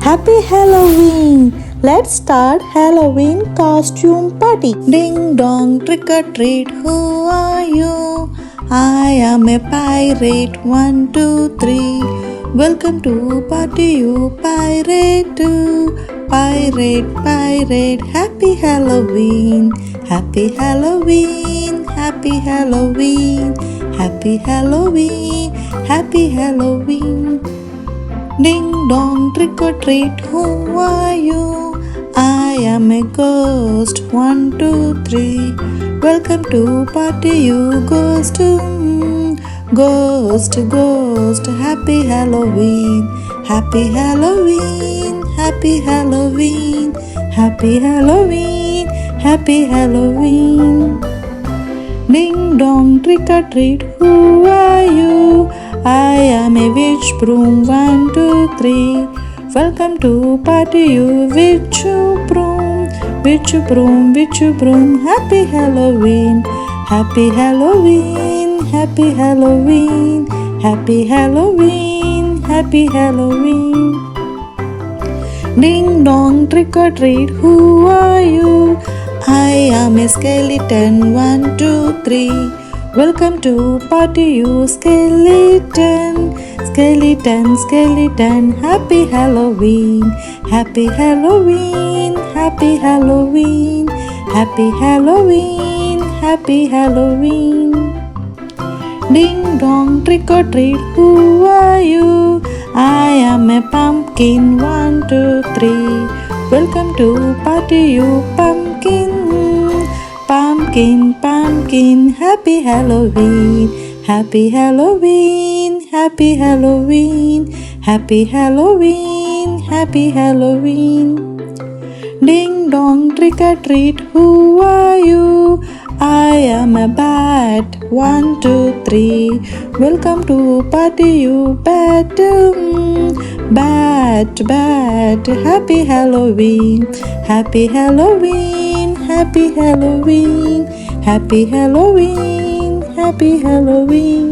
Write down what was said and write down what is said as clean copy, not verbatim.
Happy Halloween! Let's start Halloween costume party. Ding dong, trick or treat, who are you? I am a pirate, 1, 2, 3. Welcome to party, you pirate too. Pirate, pirate, happy Halloween. Happy Halloween, happy Halloween. Happy Halloween, happy Halloween. Ding dong, trick or treat, who are you? I am a ghost, 1, 2, 3. Welcome to party, you ghost. Ghost, ghost, happy Halloween. Happy Halloween, happy Halloween. Happy Halloween, happy Halloween. Ding dong, trick or treat, who are you? I am a witch broom, 1, 2, 3. Welcome to party, you witch broom. Witch broom, witch broom, happy Halloween. Happy Halloween, happy Halloween. Happy Halloween, happy Halloween. Ding dong, trick or treat, who are you? I am a skeleton, 1, 2, 3. Welcome to party, you skeleton. Skeleton, skeleton, happy Halloween. Happy Halloween, happy Halloween. Happy Halloween, happy Halloween. Ding dong, trick or treat, who are you? I am a pumpkin, 1, 2, 3. Welcome to party, you pumpkin. Pumpkin, pumpkin, happy Halloween. Happy Halloween, happy Halloween. Happy Halloween, happy Halloween. Ding dong, trick or treat, who are you? I am a bat, 1, 2, 3. Welcome to party, you bat. Bat, bat, happy Halloween. Happy Halloween, happy Halloween. Happy Halloween, happy Halloween.